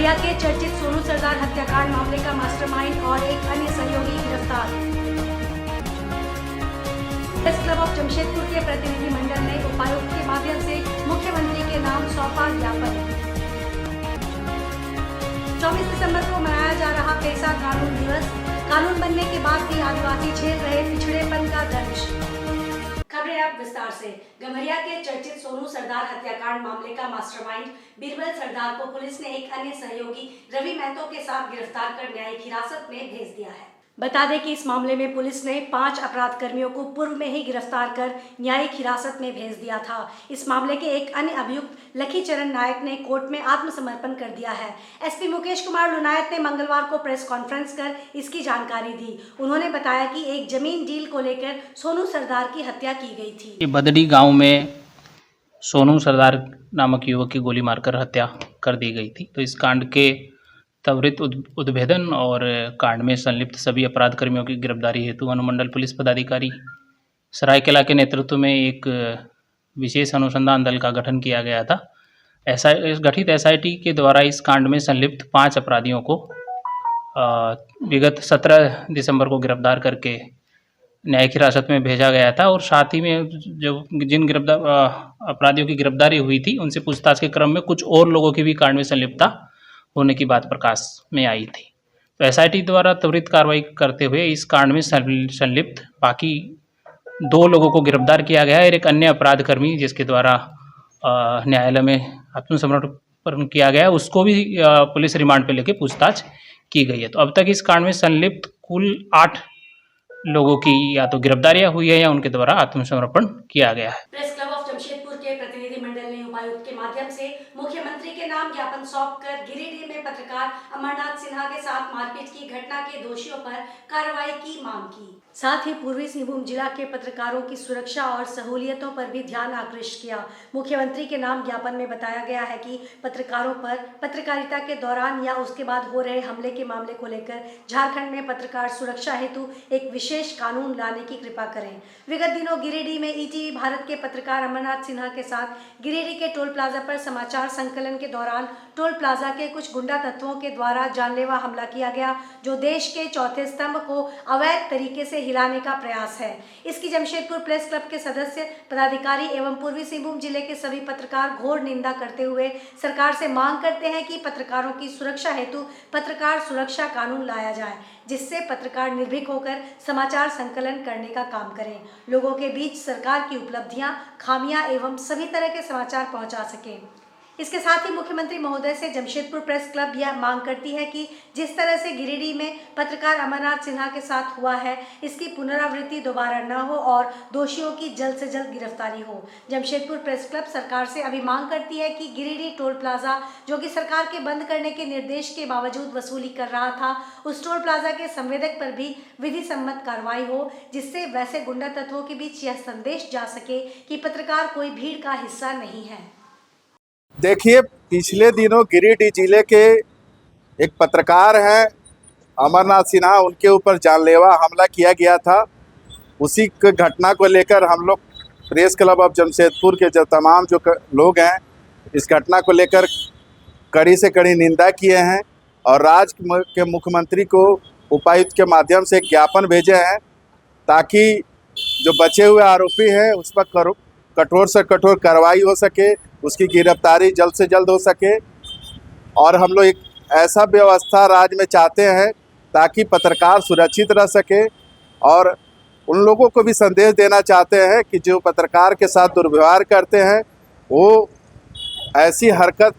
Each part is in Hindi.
गम्हरिया के चर्चित सोनू सरदार हत्याकांड मामले का मास्टरमाइंड और एक अन्य सहयोगी गिरफ्तार। प्रेस क्लब ऑफ जमशेदपुर के प्रतिनिधि मंडल ने उपायुक्त के माध्यम से मुख्यमंत्री के नाम सौंपा ज्ञापन। 24 दिसंबर को मनाया जा रहा पेशा कानून दिवस। कानून बनने के बाद भी आदिवासी झेल रहे पिछड़ेपन का दंश। खबरें अब विस्तार से। गम्हरिया के चर्चित सोनू सरदार हत्याकांड मामले का मास्टरमाइंड बीरबल सरदार को पुलिस ने एक अन्य सहयोगी रवि महतो के साथ गिरफ्तार कर न्यायिक हिरासत में भेज दिया है। बता दें कि इस मामले में पुलिस ने 5 अपराध कर्मियों को पूर्व में ही गिरफ्तार कर न्यायिक हिरासत में भेज दिया था। इस मामले के एक अन्य अभियुक्त लखी चरण नायक ने कोर्ट में आत्मसमर्पण कर दिया है। एसपी मुकेश कुमार लुनायत ने मंगलवार को प्रेस कॉन्फ्रेंस कर इसकी जानकारी दी। उन्होंने बताया कि एक जमीन डील को लेकर सोनू सरदार की हत्या की गई थी। बदड़ी गांव में सोनू सरदार नामक युवक की गोली मारकर हत्या कर दी गई थी। तो इस कांड के त्वरित उद्भेदन और कांड में संलिप्त सभी अपराध कर्मियों की गिरफ्तारी हेतु अनुमंडल पुलिस पदाधिकारी सरायकेला के नेतृत्व में एक विशेष अनुसंधान दल का गठन किया गया था। गठित एसआईटी के द्वारा इस कांड में संलिप्त 5 अपराधियों को विगत 17 दिसंबर को गिरफ्तार करके न्यायिक हिरासत में भेजा गया था। और साथ ही में जो जिन अपराधियों की गिरफ्तारी हुई थी उनसे पूछताछ के क्रम में कुछ और लोगों की भी कांड में संलिप्तता होने की बात प्रकाश में आई थी। तो एसआईटी द्वारा त्वरित कार्रवाई करते हुए इस कांड में संलिप्त बाकी 2 लोगों को गिरफ्तार किया गया है और एक अन्य अपराध कर्मी जिसके द्वारा न्यायालय में आत्मसमर्पण किया गया है उसको भी पुलिस रिमांड पर लेकर पूछताछ की गई है। तो अब तक इस कांड में संलिप्त कुल 8 लोगों की या तो गिरफ्तारियां हुई है या उनके द्वारा आत्मसमर्पण किया गया है। प्रेस क्लब ऑफ जमशेदपुर के प्रतिनिधि मंडल ने उपायुक्त के माध्यम से मुख्यमंत्री के नाम ज्ञापन सौंपकर गिरिडीह में पत्रकार अमरनाथ सिन्हा के साथ मारपीट की घटना के दोषियों पर कार्रवाई की मांग की। साथ ही पूर्वी सिंहभूम जिला के पत्रकारों की सुरक्षा और सहूलियतों पर भी ध्यान आकृष्ट किया। मुख्यमंत्री के नाम ज्ञापन में बताया गया है कि पत्रकारों पर पत्रकारिता के दौरान या उसके बाद हो रहे हमले के मामले को लेकर झारखंड में पत्रकार सुरक्षा हेतु एक विशेष कानून लाने की कृपा करें। विगत दिनों गिरिडीह में ईटीवी भारत के पत्रकार अमरनाथ सिन्हा के साथ गिरिडीह के टोल प्लाजा पर समाचार संकलन के दौरान टोल प्लाजा के कुछ गुंडा तत्वों के द्वारा जानलेवा हमला किया गया, जो देश के चौथे स्तंभ को अवैध तरीके से हिलाने का प्रयास है। इसकी जमशेदपुर प्रेस क्लब के सदस्य, पदाधिकारी एवं पूर्वी सिंहभूम जिले के सभी पत्रकार घोर निंदा करते हुए सरकार से मांग करते हैं कि पत्रकारों की सुरक्षा हेतु पत्रकार सुरक्षा कानून लाया जाए, जिससे पत्रकार निर्भीक होकर समाचार संकलन करने का काम करें, लोगों के बीच सरकार की उपलब्धियां, खामियां एवं सभी तरह के समाचार पहुंचा सकें। इसके साथ ही मुख्यमंत्री महोदय से जमशेदपुर प्रेस क्लब यह मांग करती है कि जिस तरह से गिरिडीह में पत्रकार अमरनाथ सिन्हा के साथ हुआ है, इसकी पुनरावृत्ति दोबारा न हो और दोषियों की जल्द से जल्द गिरफ्तारी हो। जमशेदपुर प्रेस क्लब सरकार से अभी मांग करती है कि गिरिडीह टोल प्लाजा, जो कि सरकार के बंद करने के निर्देश के बावजूद वसूली कर रहा था, उस टोल प्लाजा के संवेदक पर भी विधि सम्मत कार्रवाई हो, जिससे वैसे गुंडा तत्वों के बीच यह संदेश जा सके कि पत्रकार कोई भीड़ का हिस्सा नहीं है। देखिए, पिछले दिनों गिरिडीह जिले के एक पत्रकार हैं अमरनाथ सिन्हा, उनके ऊपर जानलेवा हमला किया गया था। उसी घटना को लेकर हम लोग प्रेस क्लब ऑफ जमशेदपुर के जो तमाम लोग हैं, इस घटना को लेकर कड़ी से कड़ी निंदा किए हैं और राज्य के मुख्यमंत्री को उपायुक्त के माध्यम से एक ज्ञापन भेजे हैं ताकि जो बचे हुए आरोपी हैं उस पर कठोर से कठोर कार्रवाई हो सके, उसकी गिरफ्तारी जल्द से जल्द हो सके। और हम लोग एक ऐसा व्यवस्था राज्य में चाहते हैं ताकि पत्रकार सुरक्षित रह सके, और उन लोगों को भी संदेश देना चाहते हैं कि जो पत्रकार के साथ दुर्व्यवहार करते हैं वो ऐसी हरकत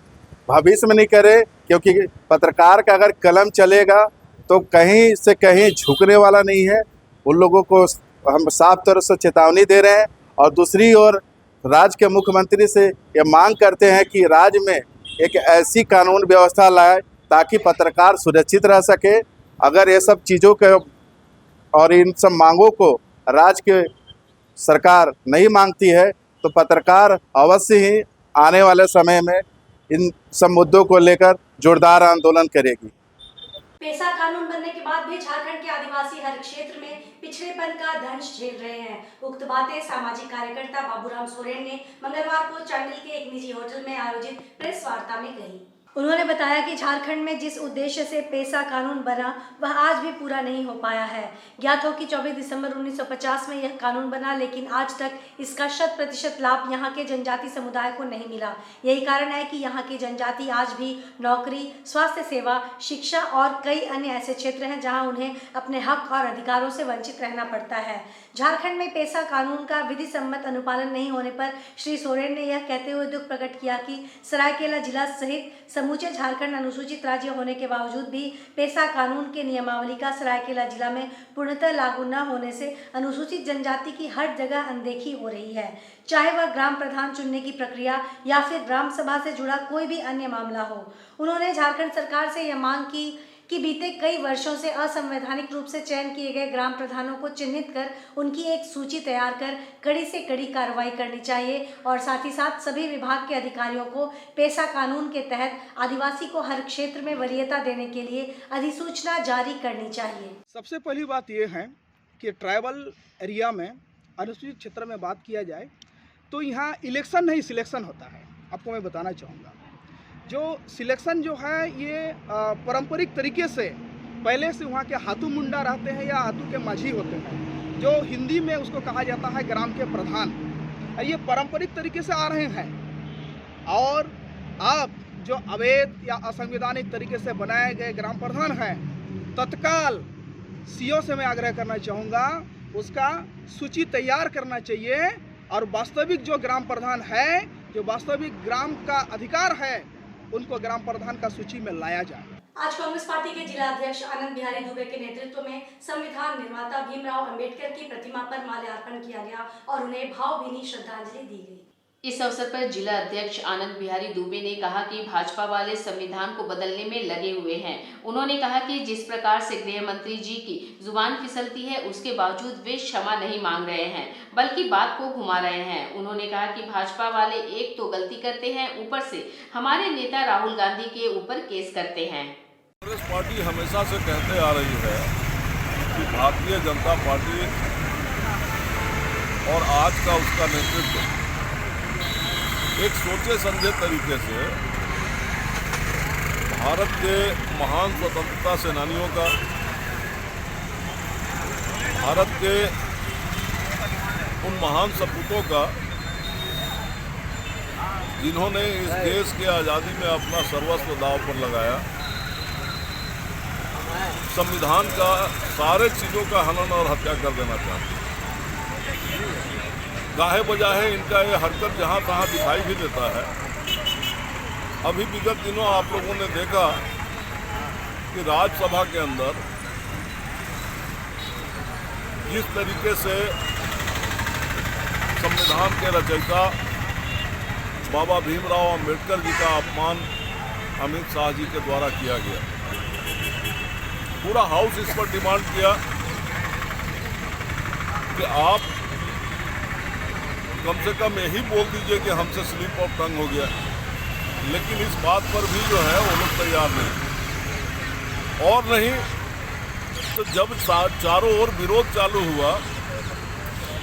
भविष्य में नहीं करे, क्योंकि पत्रकार का अगर कलम चलेगा तो कहीं से कहीं झुकने वाला नहीं है। उन लोगों को हम साफ तौर से चेतावनी दे रहे हैं। और दूसरी ओर राज्य के मुख्यमंत्री से ये मांग करते हैं कि राज्य में एक ऐसी कानून व्यवस्था लाए ताकि पत्रकार सुरक्षित रह सके। अगर ये सब चीज़ों के और इन सब मांगों को राज्य के सरकार नहीं मांगती है तो पत्रकार अवश्य ही आने वाले समय में इन सब मुद्दों को लेकर जोरदार आंदोलन करेगी। पेशा कानून बनने के बाद भी झारखंड के आदिवासी हर क्षेत्र में पिछड़ेपन का दंश झेल रहे हैं। उक्त बातें सामाजिक कार्यकर्ता बाबूराम सोरेन ने मंगलवार को चांडिल के एक निजी होटल में आयोजित प्रेस वार्ता में कही। उन्होंने बताया कि झारखंड में जिस उद्देश्य से पेसा कानून बना वह आज भी पूरा नहीं हो पाया है। ज्ञात हो कि 24 दिसंबर 1950 में यह कानून बना, लेकिन आज तक इसका 100% लाभ यहाँ के जनजाति समुदाय को नहीं मिला। यही कारण है कि यहाँ की जनजाति आज भी नौकरी, स्वास्थ्य सेवा, शिक्षा और कई अन्य ऐसे क्षेत्र हैं जहाँ उन्हें अपने हक और अधिकारों से वंचित रहना पड़ता है। झारखंड में पेसा कानून का विधि सम्मत अनुपालन नहीं होने पर श्री सोरेन ने यह कहते हुए दुख प्रकट किया कि सरायकेला जिला सहित समूचे झारखंड अनुसूचित राज्य होने के बावजूद भी पेसा कानून के नियमावली का सरायकेला जिला में पूर्णतः लागू न होने से अनुसूचित जनजाति की हर जगह अनदेखी हो रही है, चाहे वह ग्राम प्रधान चुनने की प्रक्रिया या फिर ग्राम सभा से जुड़ा कोई भी अन्य मामला हो। उन्होंने झारखंड सरकार से यह मांग की कि बीते कई वर्षों से असंवैधानिक रूप से चयन किए गए ग्राम प्रधानों को चिन्हित कर उनकी एक सूची तैयार कर कड़ी से कड़ी कार्रवाई करनी चाहिए और साथ ही साथ सभी विभाग के अधिकारियों को पेसा कानून के तहत आदिवासी को हर क्षेत्र में वरीयता देने के लिए अधिसूचना जारी करनी चाहिए। सबसे पहली बात यह है कि ट्राइबल एरिया में अनुसूचित क्षेत्र में बात किया जाए तो यहाँ इलेक्शन नहीं सिलेक्शन होता है। आपको मैं बताना चाहूँगा, जो सिलेक्शन जो है ये पारंपरिक तरीके से पहले से वहाँ के हाथू मुंडा रहते हैं या हाथू के माझी होते हैं, जो हिंदी में उसको कहा जाता है ग्राम के प्रधान। ये पारंपरिक तरीके से आ रहे हैं और अब जो अवैध या असंवैधानिक तरीके से बनाए गए ग्राम प्रधान हैं, तत्काल सीओ से मैं आग्रह करना चाहूँगा उसका सूची तैयार करना चाहिए और वास्तविक जो ग्राम प्रधान है, जो वास्तविक ग्राम का अधिकार है, उनको ग्राम प्रधान का सूची में लाया जाए। आज कांग्रेस पार्टी के जिला अध्यक्ष आनंद बिहारी दुबे के नेतृत्व में संविधान निर्माता भीमराव अंबेडकर की प्रतिमा पर माल्यार्पण किया गया और उन्हें भावभीनी श्रद्धांजलि दी गई। इस अवसर पर जिला अध्यक्ष आनंद बिहारी दुबे ने कहा कि भाजपा वाले संविधान को बदलने में लगे हुए हैं। उन्होंने कहा कि जिस प्रकार से गृह मंत्री जी की जुबान फिसलती है उसके बावजूद वे क्षमा नहीं मांग रहे हैं बल्कि बात को घुमा रहे हैं। उन्होंने कहा कि भाजपा वाले एक तो गलती करते हैं, ऊपर से हमारे नेता राहुल गांधी के ऊपर केस करते हैं। कांग्रेस पार्टी हमेशा से कहते आ रही है कि भारतीय जनता पार्टी और आज का उसका नेतृत्व एक सोचे समझे तरीके से भारत के महान स्वतंत्रता सेनानियों का, भारत के उन महान सपूतों का जिन्होंने इस देश के आज़ादी में अपना सर्वस्व दांव पर लगाया, संविधान का सारे चीज़ों का हनन और हत्या कर देना चाहते हैं। गाहे बजाहे इनका ये हरकत जहाँ तहाँ दिखाई भी देता है। अभी विगत दिनों आप लोगों ने देखा कि राज्यसभा के अंदर जिस तरीके से संविधान के रचयिता बाबा भीमराव अंबेडकर जी का अपमान अमित शाह जी के द्वारा किया गया, पूरा हाउस इस पर डिमांड किया कि आप कम से कम यही बोल दीजिए कि हमसे स्लिप ऑफ टंग हो गया, लेकिन इस बात पर भी जो है वो लोग तैयार नहीं। और नहीं तो जब चारों ओर विरोध चालू हुआ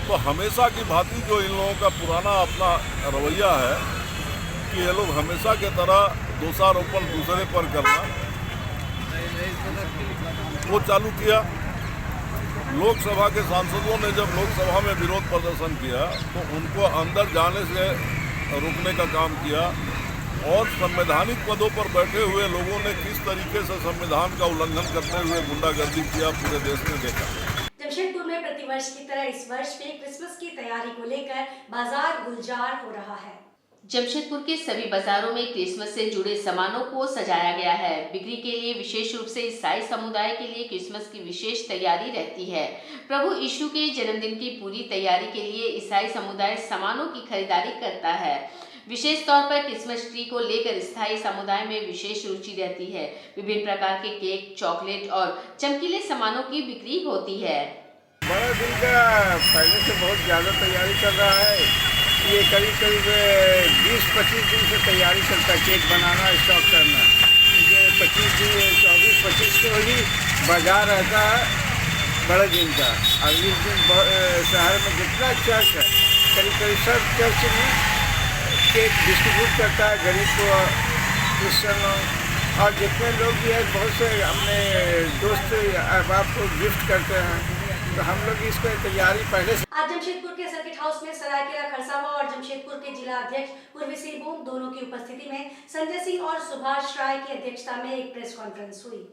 तो हमेशा की भांति जो इन लोगों का पुराना अपना रवैया है कि ये लोग हमेशा के तरह दोषारोपण दूसरे पर करना, वो चालू किया। लोकसभा के सांसदों ने जब लोकसभा में विरोध प्रदर्शन किया तो उनको अंदर जाने से रोकने का काम किया और संवैधानिक पदों पर बैठे हुए लोगों ने किस तरीके से संविधान का उल्लंघन करते हुए गुंडागर्दी किया पूरे देश में देखा। जमशेदपुर में प्रतिवर्ष की तरह इस वर्ष भी क्रिसमस की तैयारी को लेकर बाजार गुलजार हो रहा है। जमशेदपुर के सभी बाजारों में क्रिसमस से जुड़े सामानों को सजाया गया है। बिक्री के लिए विशेष रूप से ईसाई समुदाय के लिए क्रिसमस की विशेष तैयारी रहती है। प्रभु यीशु के जन्मदिन की पूरी तैयारी के लिए ईसाई समुदाय सामानों की खरीदारी करता है। विशेष तौर पर क्रिसमस ट्री को लेकर स्थायी समुदाय में विशेष रुचि रहती है। विभिन्न प्रकार के केक, चॉकलेट और चमकीले सामानों की बिक्री होती है। बड़े दिन का पहले से बहुत ज़्यादा तैयारी चल रहा है। ये करीब 20-25 दिन से तैयारी चलता है, केक बनाना, स्टॉक करना। ये 25 दिन 24-25 को ही बाजार रहता है बड़े दिन का। और इस दिन शहर में जितना चर्च है करीब सब चर्च में केक डिस्ट्रीब्यूट करता है, गरीब को क्रिश्चियन लोग और जितने लोग भी हैं, बहुत से अपने दोस्त अहबाब को गिफ्ट करते हैं। तो हम लोग इसको तैयारी पहले से। आज जमशेदपुर के सर्किट हाउस में सरायकेला खरसावां और जमशेदपुर के जिला अध्यक्ष पूर्वी सिंहभूम दोनों की उपस्थिति में संजय सिंह और सुभाष राय की अध्यक्षता में एक प्रेस कॉन्फ्रेंस हुई,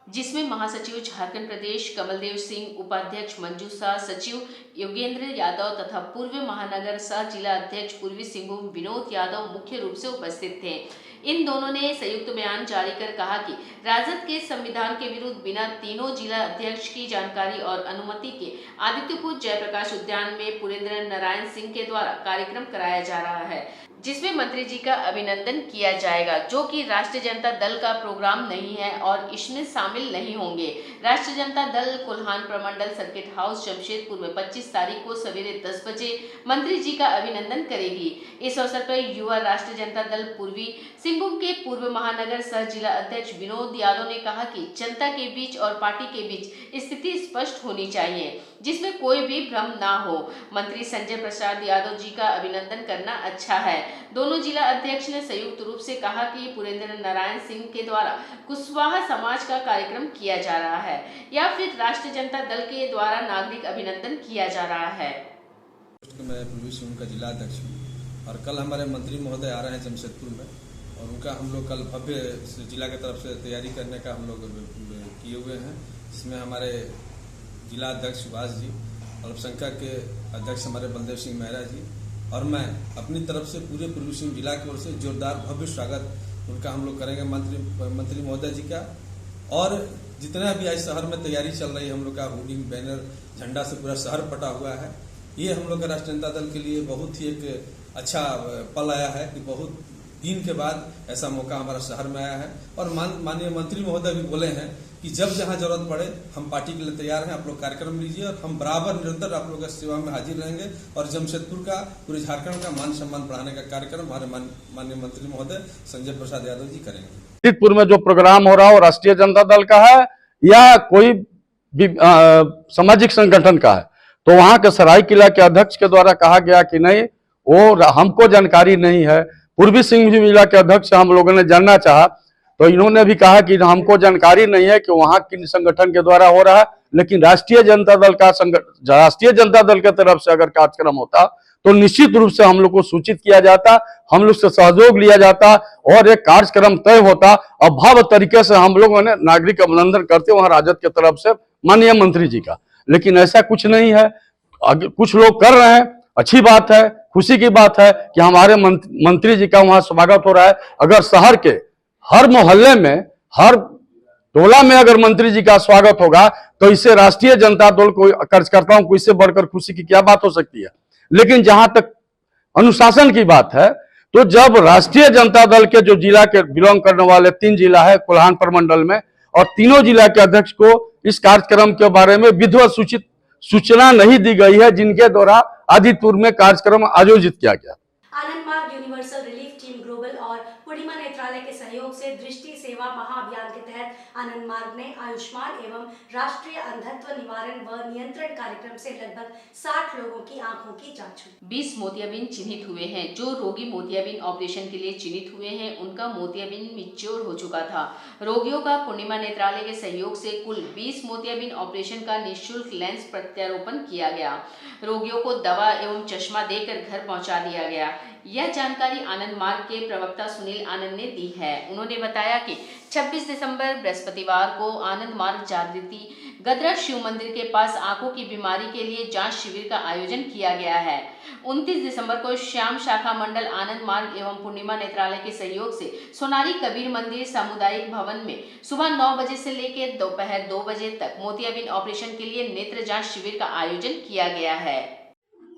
जिसमें महासचिव झारखंड प्रदेश कमलदेव सिंह, उपाध्यक्ष मंजू शाह, सचिव योगेंद्र यादव तथा पूर्व महानगर सह जिला अध्यक्ष पूर्वी सिंहभूम विनोद यादव मुख्य रूप से उपस्थित थे। इन दोनों ने संयुक्त बयान जारी कर कहा कि राजद के संविधान के विरुद्ध बिना तीनों जिला अध्यक्ष की जानकारी और अनुमति के आदित्यपुर जयप्रकाश उद्यान में पुरेंद्र नारायण सिंह के द्वारा कार्यक्रम कराया जा रहा है, जिसमें मंत्री जी का अभिनंदन किया जाएगा, जो कि राष्ट्रीय जनता दल का प्रोग्राम नहीं है और इसमें शामिल नहीं होंगे। राष्ट्रीय जनता दल कोल्हान प्रमंडल सर्किट हाउस जमशेदपुर में 25 तारीख को सवेरे 10 बजे मंत्री जी का अभिनंदन करेगी। इस अवसर पर युवा राष्ट्रीय जनता दल पूर्वी सिंहभूम के पूर्व महानगर सह जिला अध्यक्ष विनोद यादव ने कहा कि जनता के बीच और पार्टी के बीच स्थिति स्पष्ट होनी चाहिए, जिसमें कोई भी भ्रम ना हो। मंत्री संजय प्रसाद यादव जी का अभिनंदन करना अच्छा है। दोनों जिला अध्यक्ष ने संयुक्त रूप से कहा कि पुरेंद्र नारायण सिंह के द्वारा कुशवाहा समाज का कार्यक्रम किया जा रहा है या फिर राष्ट्रीय जनता दल के द्वारा नागरिक अभिनंदन किया जा रहा है। मैं पूर्वी सिंहभूम का जिला अध्यक्ष हूँ और कल हमारे मंत्री महोदय आ रहे हैं जमशेदपुर में और उनका हम लोग कल भव्य जिला की तरफ से तैयारी करने का हम लोग किए हुए हैं। इसमें हमारे जिला अध्यक्ष सुभाष जी, अल्पसंख्यक के अध्यक्ष हमारे बलदेव सिंह मेहरा जी और मैं अपनी तरफ से पूरे पूर्वी सिंहभूम जिला की ओर से जोरदार भव्य स्वागत उनका हम लोग करेंगे मंत्री महोदय जी का। और जितना भी आज शहर में तैयारी चल रही है, हम लोग का होर्डिंग बैनर झंडा से पूरा शहर पटा हुआ है। ये हम लोग का राष्ट्रीय जनता दल के लिए बहुत ही एक अच्छा पल आया है कि बहुत दिन के बाद ऐसा मौका हमारा शहर में आया है। और माननीय मंत्री महोदय भी बोले हैं कि जब जहां जरूरत पड़े हम पार्टी के लिए तैयार हैं, आप लोग कार्यक्रम लीजिए और हम बराबर निरंतर आप लोगों की सेवा में हाजिर रहेंगे और जमशेदपुर का पूरे झारखंड का मान सम्मान बढ़ाने का कार्यक्रम हमारे माननीय मंत्री महोदय संजय प्रसाद यादव जी करेंगे। जमशेदपुर में जो प्रोग्राम हो रहा हो राष्ट्रीय जनता दल का है या कोई सामाजिक संगठन का है, तो वहां के सरायकेला के अध्यक्ष के द्वारा कहा गया कि नहीं, वो हमको जानकारी नहीं है। पूर्वी सिंहभूम जिला के अध्यक्ष हम लोगों ने जानना चाहा तो इन्होंने भी कहा कि हमको जानकारी नहीं है कि वहां किन संगठन के द्वारा हो रहा है, लेकिन राष्ट्रीय जनता दल की तरफ से अगर कार्यक्रम होता तो निश्चित रूप से हम लोग को सूचित किया जाता, हम लोग से सहयोग लिया जाता और एक कार्यक्रम तय होता। अभाव तरीके से हम लोगों ने नागरिक अभिनंदन करते वहां राजद की तरफ से माननीय मंत्री जी का, लेकिन ऐसा कुछ नहीं है। कुछ लोग कर रहे हैं, अच्छी बात है, खुशी की बात है कि हमारे मंत्री जी का वहां स्वागत हो रहा है। अगर शहर के हर मोहल्ले में, हर टोला में अगर मंत्री जी का स्वागत होगा तो इससे राष्ट्रीय जनता दल को कार्यकर्ताओं को इससे बढ़कर खुशी की क्या बात हो सकती है। लेकिन जहां तक अनुशासन की बात है, तो जब राष्ट्रीय जनता दल के जो जिला के बिलोंग करने वाले 3 जिला है कोल्हान प्रमंडल में, और तीनों जिला के अध्यक्ष को इस कार्यक्रम के बारे में विधिवत सूचना नहीं दी गई है, जिनके द्वारा आदित्यपुर में कार्यक्रम आयोजित किया गया। आनंद मार्ग यूनिवर्सल रिलीफ टीम ग्लोबल और पूर्णिमा नेत्रालय के सहयोग से दृष्टि सेवा महाअभियान के तहत आनंद मार्ग ने आयुष्मान एवं राष्ट्रीय अंधत्व निवारण व नियंत्रण कार्यक्रम से लगभग 60 लोगों की आंखों की जांच हुई। 20 मोतियाबिंद चिन्हित हुए हैं। जो रोगी मोतियाबिंद ऑपरेशन के लिए चिन्हित हुए हैं, उनका मोतियाबिंद मैच्योर हो चुका था। रोगियों का पूर्णिमा नेत्रालय के सहयोग से कुल 20 मोतियाबिंद ऑपरेशन का निःशुल्क लेंस प्रत्यारोपण किया गया। रोगियों को दवा एवं चश्मा देकर घर पहुंचा दिया गया। यह जानकारी आनंद मार्ग के प्रवक्ता सुनील आनंद ने दी है। उन्होंने बताया कि 26 दिसंबर बृहस्पतिवार को आनंद मार्ग जागृति गदरा शिव मंदिर के पास आंखों की बीमारी के लिए जांच शिविर का आयोजन किया गया है। 29 दिसंबर को श्याम शाखा मंडल आनंद मार्ग एवं पूर्णिमा नेत्रालय के सहयोग से सोनारी कबीर मंदिर सामुदायिक भवन में सुबह 9 बजे से लेकर दोपहर 2 बजे तक मोतियाबिंद ऑपरेशन के लिए नेत्र जांच शिविर का आयोजन किया गया है।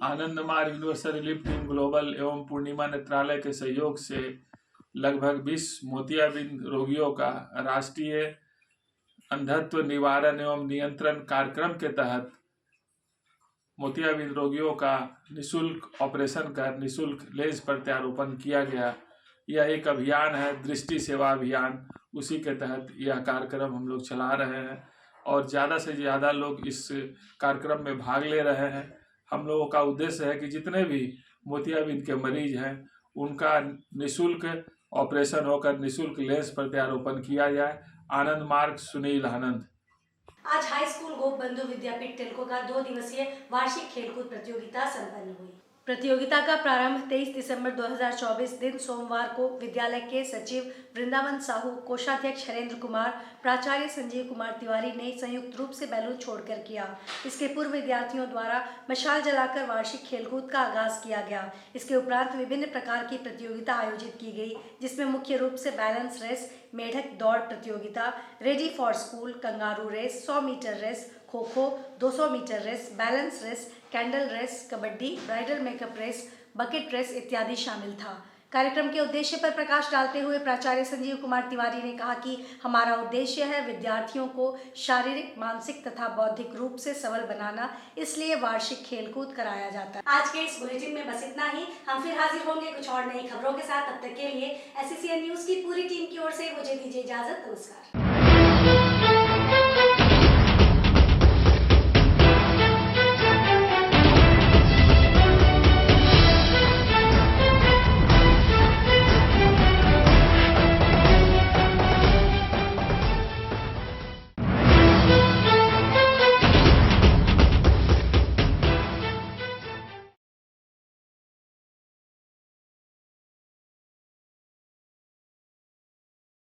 आनंद मार्ग यूनिवर्सल रिलीफ टीम ग्लोबल एवं पूर्णिमा नेत्रालय के सहयोग से लगभग 20 मोतियाबिंद रोगियों का राष्ट्रीय अंधत्व निवारण एवं नियंत्रण कार्यक्रम के तहत मोतियाबिंद रोगियों का निःशुल्क ऑपरेशन कर निःशुल्क लेंस प्रत्यारोपण किया गया। यह एक अभियान है, दृष्टि सेवा अभियान। उसी के तहत यह कार्यक्रम हम लोग चला रहे हैं और ज़्यादा से ज़्यादा लोग इस कार्यक्रम में भाग ले रहे हैं। हम लोगों का उद्देश्य है कि जितने भी मोतियाबिंद के मरीज हैं उनका निःशुल्क ऑपरेशन होकर निःशुल्क लेंस प्रत्यारोपण किया जाए। आनंद मार्ग सुनील आनंद। आज हाई स्कूल गोपबंधु विद्यापीठ टिल्को का 2 दिवसीय वार्षिक खेलकूद प्रतियोगिता संपन्न हुई। प्रतियोगिता का प्रारंभ 23 दिसंबर 2024 दिन सोमवार को विद्यालय के सचिव वृंदावन साहू, कोषाध्यक्ष हरेंद्र कुमार, प्राचार्य संजीव कुमार तिवारी ने संयुक्त रूप से बैलून छोड़कर किया। इसके पूर्व विद्यार्थियों द्वारा मशाल जलाकर वार्षिक खेलकूद का आगाज किया गया। इसके उपरांत विभिन्न प्रकार की प्रतियोगिता आयोजित की गई, जिसमें मुख्य रूप से बैलेंस रेस, मेढक दौड़ प्रतियोगिता, ready for school, kangaroo race, 100 metre race, kho kho, 200 metre race, balance race, candle race, kabaddi, bridal makeup race, bucket race इत्यादि शामिल था। कार्यक्रम के उद्देश्य पर प्रकाश डालते हुए प्राचार्य संजीव कुमार तिवारी ने कहा कि हमारा उद्देश्य है विद्यार्थियों को शारीरिक, मानसिक तथा बौद्धिक रूप से सबल बनाना, इसलिए वार्षिक खेलकूद कराया जाता है। आज के इस बुलेटिन में बस इतना ही। हम फिर हाजिर होंगे कुछ और नई खबरों के साथ। तब तक के लिए SCCN न्यूज की पूरी टीम की ओर से मुझे दीजिए इजाजत। नमस्कार।